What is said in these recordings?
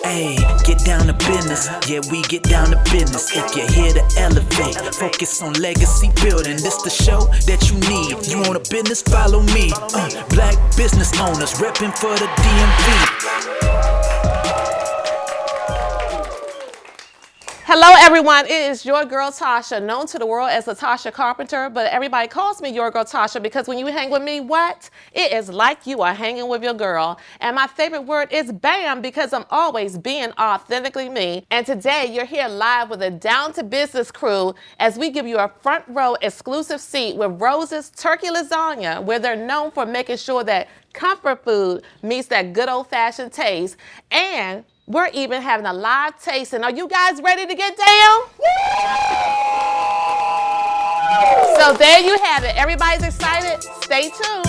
Hey, get down to business. Yeah, we get down to business. If you're here to elevate, focus on legacy building. This the show that you need. You want a business? Follow me. Black business owners repping for the DMV. Hello everyone, it is your girl Tasha, known to the world as Latasha Carpenter, but everybody calls me your girl Tasha because when you hang with me, what? It is like you are hanging with your girl. And my favorite word is BAM because I'm always being authentically me. And today you're here live with a Down to Business crew as we give you a front row exclusive seat with Rose's Turkey Lasagna, where they're known for making sure that comfort food meets that good old fashioned taste. And we're even having a live tasting. Are you guys ready to get down? So there you have it. Everybody's excited? Stay tuned.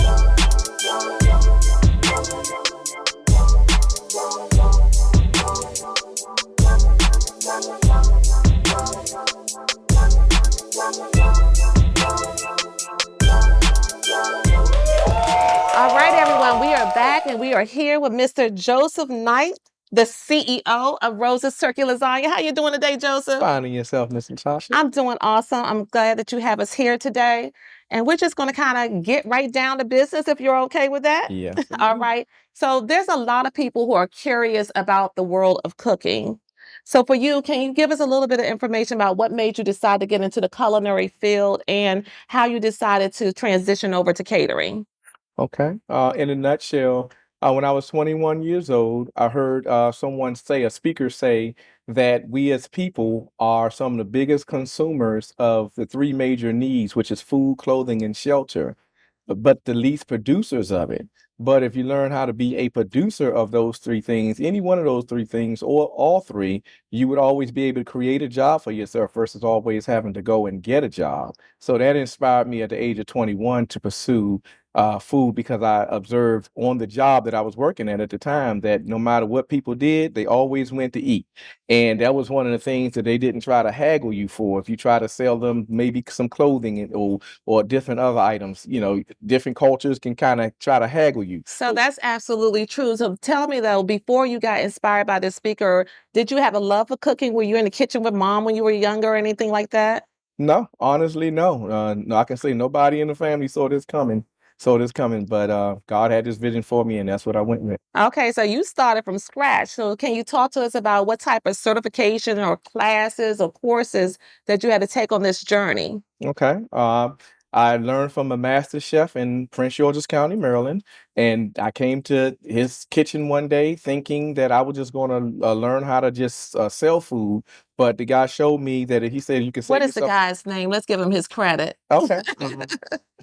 All right, everyone, we are back and we are here with Mr. Joseph Knight, the CEO of Rose's Turkey Lasagna. How you doing today, Joseph? Finding yourself, Mr. Tasha. I'm doing awesome. I'm glad that you have us here today. And we're just going to kind of get right down to business if you're okay with that. Yeah. All right. So there's a lot of people who are curious about the world of cooking. So for you, can you give us a little bit of information about what made you decide to get into the culinary field and how you decided to transition over to catering? Okay. In a nutshell, when I was 21 years old, I heard someone say, a speaker say, that we as people are some of the biggest consumers of the three major needs, which is food, clothing, and shelter, but the least producers of it. But if you learn how to be a producer of those three things, any one of those three things, or all three, you would always be able to create a job for yourself versus always having to go and get a job. So that inspired me at the age of 21 to pursue food, because I observed on the job that I was working at the time that no matter what people did, they always went to eat. And that was one of the things that they didn't try to haggle you for. If you try to sell them maybe some clothing or different other items, different cultures can kind of try to haggle you. So that's absolutely true. So tell me though, before you got inspired by this speaker, did you have a love for cooking? Were you in the kitchen with mom when you were younger or anything like that? No, honestly, no. No, I can say nobody in the family saw this coming. But God had this vision for me, and that's what I went with. Okay, so you started from scratch. So can you talk to us about what type of certification or classes or courses that you had to take on this journey? Okay. I learned from a master chef in Prince George's County, Maryland, and I came to his kitchen one day thinking that I was just going to learn how to just sell food. But the guy showed me that he said you can save What is the yourself. guy's name? Let's give him his credit. Okay.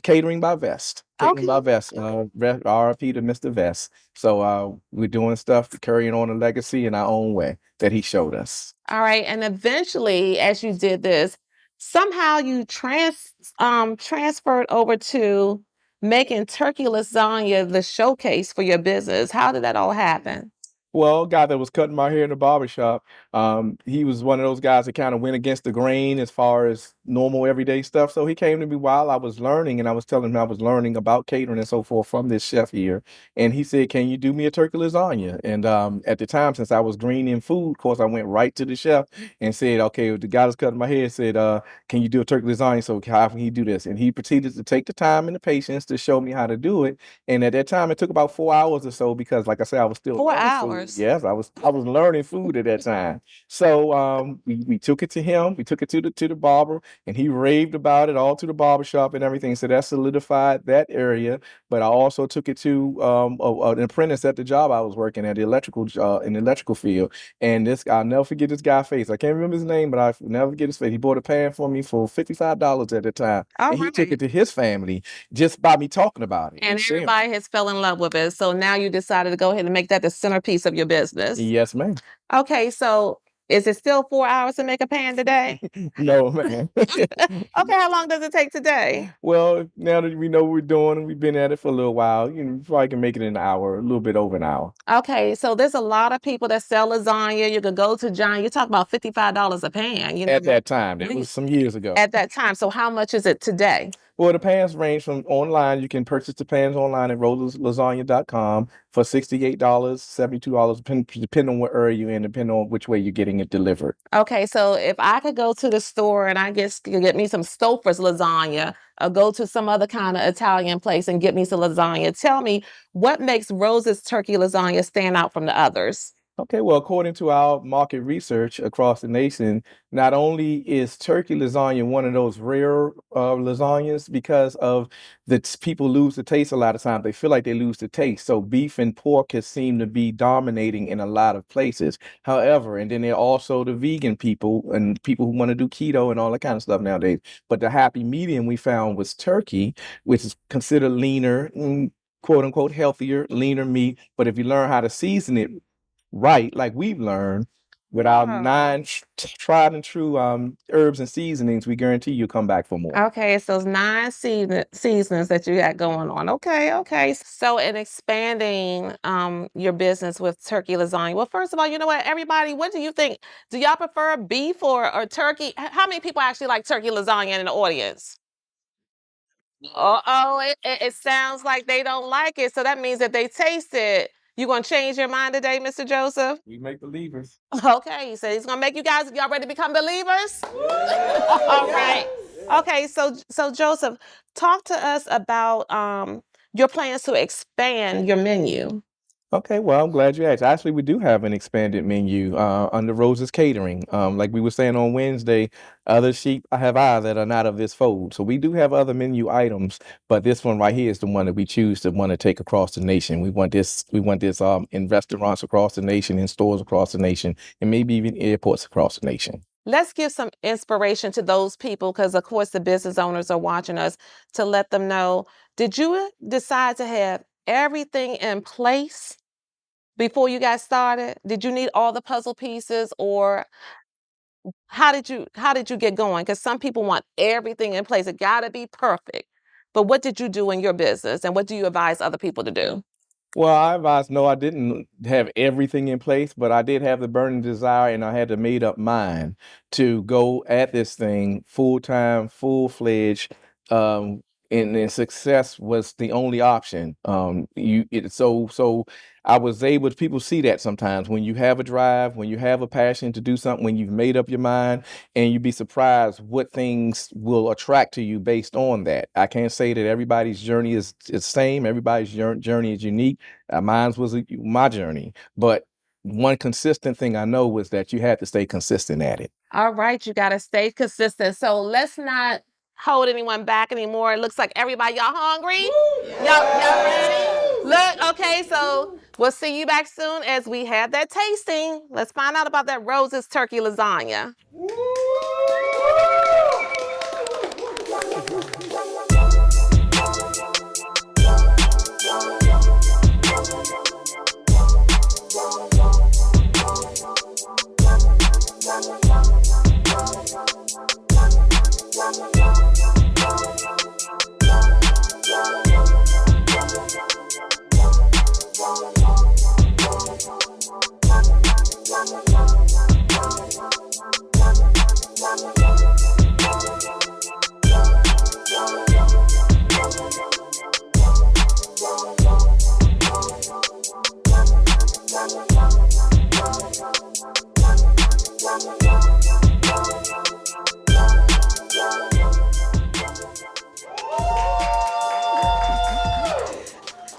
Catering by Vest. Catering by Okay. Vest. RIP to Mr. Vest. So we're doing stuff, carrying on a legacy in our own way that he showed us. All right. And eventually, as you did this, somehow you transferred over to making turkey lasagna the showcase for your business. How did that all happen? Well, guy that was cutting my hair in the barbershop, he was one of those guys that kind of went against the grain as far as normal everyday stuff. So he came to me while I was learning, and I was telling him I was learning about catering and so forth from this chef here. And he said, "Can you do me a turkey lasagna?" And at the time, since I was green in food, of course, I went right to the chef and said, "Okay, the guy that's cutting my hair said, can you do a turkey lasagna? So how can he do this?" And he proceeded to take the time and the patience to show me how to do it. And at that time, it took about 4 hours or so because, like I said, I was still 4 learning hours. food. Yes, I was learning food at that time. So we took it to him. We took it to the barber, and he raved about it all to the barber shop and everything. So that solidified that area. But I also took it to an apprentice at the job I was working at, in the electrical field. And I'll never forget this guy's face. I can't remember his name, but I never forget his face. He bought a pan for me for $55 at the time. All and he right. took it to his family just by me talking about it. And sharing. everybody has fell in love with it. So now you decided to go ahead and make that the centerpiece of your business. Yes, ma'am. Okay, so is it still 4 hours to make a pan today? No, man. Okay, how long does it take today? Well, now that we know what we're doing and we've been at it for a little while, we probably can make it in an hour, a little bit over an hour. Okay, so there's a lot of people that sell lasagna. You could go to John. You talk about $55 a pan. At that time, that was some years ago. At that time. So how much is it today? Well, the pans range from online. You can purchase the pans online at roselaslasagna.com for $68, $72, depending on what area you're in, depending on which way you're getting it delivered. Okay, so if I could go to the store and I get me some Stouffer's lasagna, or go to some other kind of Italian place and get me some lasagna, tell me what makes Rose's turkey lasagna stand out from the others? Okay, well, according to our market research across the nation, not only is turkey lasagna one of those rare lasagnas because of people lose the taste a lot of times. They feel like they lose the taste. So beef and pork has seemed to be dominating in a lot of places. However, and then there are also the vegan people and people who want to do keto and all that kind of stuff nowadays. But the happy medium we found was turkey, which is considered leaner, quote unquote, healthier, leaner meat. But if you learn how to season it right, like we've learned, with our Wow. 9 tried and true herbs and seasonings, we guarantee you come back for more. Okay, it's those 9 seasonings that you got going on. Okay, okay. So in expanding your business with turkey lasagna, well, first of all, you know what, everybody, what do you think? Do y'all prefer beef or turkey? How many people actually like turkey lasagna in the audience? Uh-oh, it sounds like they don't like it. So that means that they taste it. You gonna change your mind today, Mr. Joseph? We make believers. Okay, so he's gonna make you guys, y'all ready to become believers? All right. Okay, so Joseph, talk to us about your plans to expand your menu. Okay, well, I'm glad you asked. Actually, we do have an expanded menu under Rose's Catering. Like we were saying on Wednesday, other sheep have eyes that are not of this fold. So we do have other menu items, but this one right here is the one that we choose to want to take across the nation. We want this in restaurants across the nation, in stores across the nation, and maybe even airports across the nation. Let's give some inspiration to those people, because of course the business owners are watching us, to let them know, did you decide to have everything in place before you got started? Did you need all the puzzle pieces, or how did you get going? Because some people want everything in place. It gotta be perfect. But what did you do in your business, and what do you advise other people to do? Well, I advise no, I didn't have everything in place, but I did have the burning desire and I had the made up mind to go at this thing full time, full fledged. Um, and success was the only option. So I was able to, people see that sometimes when you have a drive, when you have a passion to do something, when you've made up your mind, and you'd be surprised what things will attract to you based on that. I can't say that everybody's journey is the same. Everybody's journey is unique. Mine was my journey, but one consistent thing I know was that you had to stay consistent at it. All right, you gotta stay consistent. So let's not hold anyone back anymore. It looks like everybody, y'all hungry? Y'all ready? Look, okay, so we'll see you back soon as we have that tasting. Let's find out about that Rose's turkey lasagna.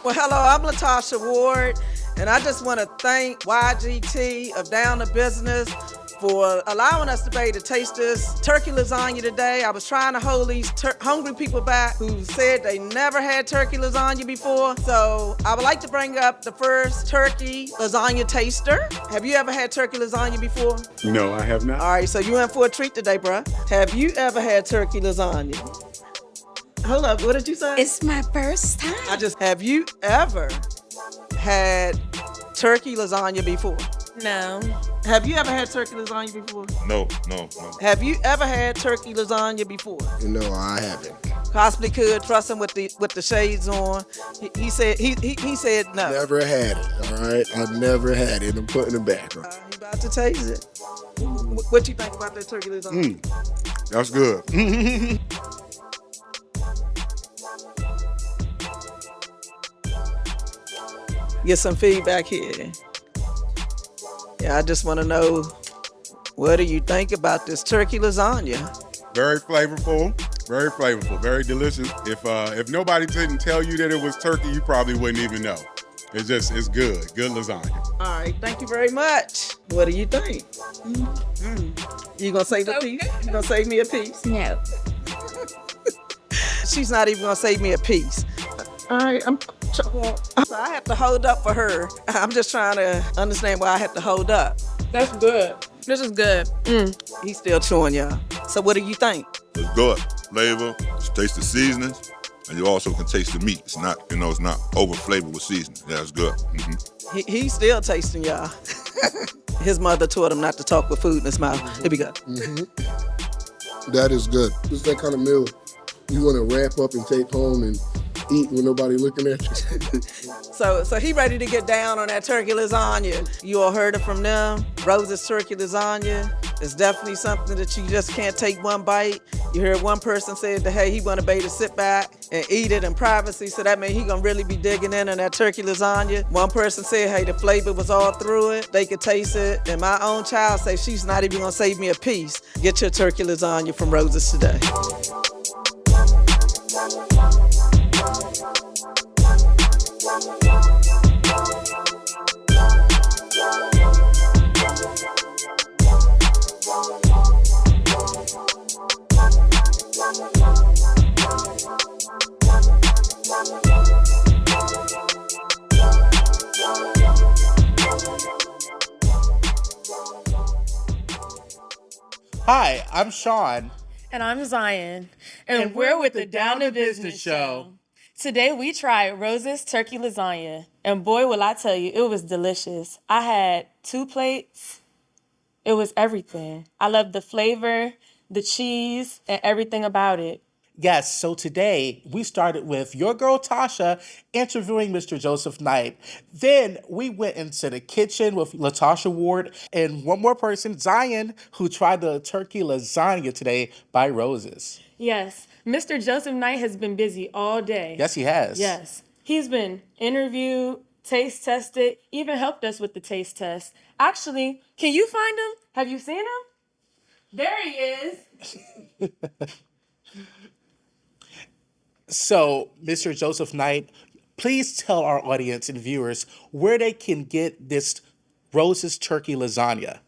Well, hello, I'm Latasha Ward, and I just want to thank YGT of Down to Business for allowing us to be able to taste this turkey lasagna today. I was trying to hold these hungry people back who said they never had turkey lasagna before. So I would like to bring up the first turkey lasagna taster. Have you ever had turkey lasagna before? No, I have not. All right, so you in for a treat today, bruh. Have you ever had turkey lasagna? Hold up, what did you say? It's my first time. Have you ever had turkey lasagna before? No. Have you ever had turkey lasagna before? No. Have you ever had turkey lasagna before? No, I haven't. Possibly could trust him with the shades on. He said no. Never had it, all right? I never had it. I'm putting it back. He about to taste it. What you think about that turkey lasagna? That's good. get some feedback here. Yeah, I just want to know, what do you think about this turkey lasagna? Very flavorful, very delicious. If nobody didn't tell you that it was turkey, you probably wouldn't even know. It's good lasagna. All right, thank you very much. What do you think? You gonna save a piece? You gonna save me a piece? No. She's not even gonna save me a piece. All right, so I have to hold up for her. I'm just trying to understand why I have to hold up. That's good. This is good. He's still chewing, y'all. So what do you think? It's good. Flavor, taste the seasonings, and you also can taste the meat. It's not, it's not over flavored with seasoning. Yeah, it's good. He's still tasting, y'all. His mother taught him not to talk with food in his mouth. Here we go. That is good. It's that kind of meal you want to wrap up and take home and eat when nobody looking at you. So he ready to get down on that turkey lasagna. You all heard it from them. Rose's turkey lasagna is definitely something that you just can't take one bite. You heard one person say that, hey, he want to be able to sit back and eat it in privacy, so that means he gonna really be digging in on that turkey lasagna. One person said, hey, the flavor was all through it. They could taste it. And my own child say she's not even gonna save me a piece. Get your turkey lasagna from Rose's today. Hi, I'm Sean. And I'm Zion. And we're with the Down to Business Show. Today we tried Rose's turkey lasagna. And boy, will I tell you, it was delicious. I had 2 plates. It was everything. I loved the flavor, the cheese, and everything about it. Yes, so today we started with your girl Tasha interviewing Mr. Joseph Knight. Then we went into the kitchen with Latasha Ward and one more person, Zion, who tried the turkey lasagna today by Rose's. Yes, Mr. Joseph Knight has been busy all day. Yes, he has. Yes, he's been interviewed, taste tested, even helped us with the taste test. Actually, can you find him? Have you seen him? There he is. So, Mr. Joseph Knight, please tell our audience and viewers where they can get this Rose's turkey lasagna.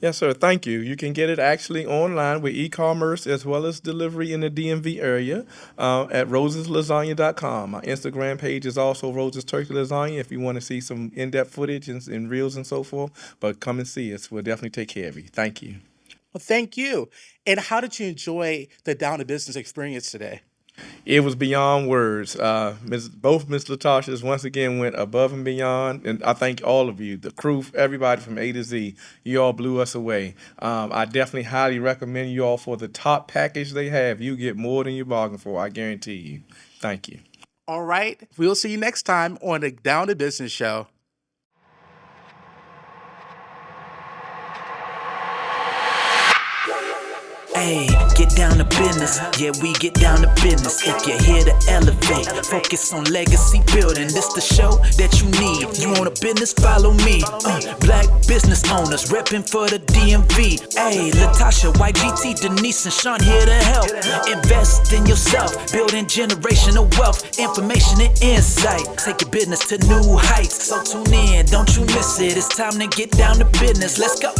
Yes, sir. Thank you. You can get it actually online with e-commerce as well as delivery in the DMV area at roseslasagna.com. My Instagram page is also Rose's Turkey Lasagna if you want to see some in-depth footage and reels and so forth. But come and see us. We'll definitely take care of you. Thank you. Well, thank you. And how did you enjoy the Down to Business experience today? It was beyond words. Both Miss Latashas once again went above and beyond, and I thank all of you, the crew, everybody from A to Z. You all blew us away. I definitely highly recommend you all for the top package they have. You get more than you bargained for, I guarantee you. Thank you. All right. We'll see you next time on the Down to Business Show. Hey, get down to business. Yeah, we get down to business. If you're here to elevate, focus on legacy building. This the show that you need. You want a business? Follow me. Black business owners repping for the DMV. Hey, Latasha, YGT, Denise, and Sean here to help. Invest in yourself, building generational wealth, information and insight. Take your business to new heights. So tune in, don't you miss it. It's time to get down to business. Let's go.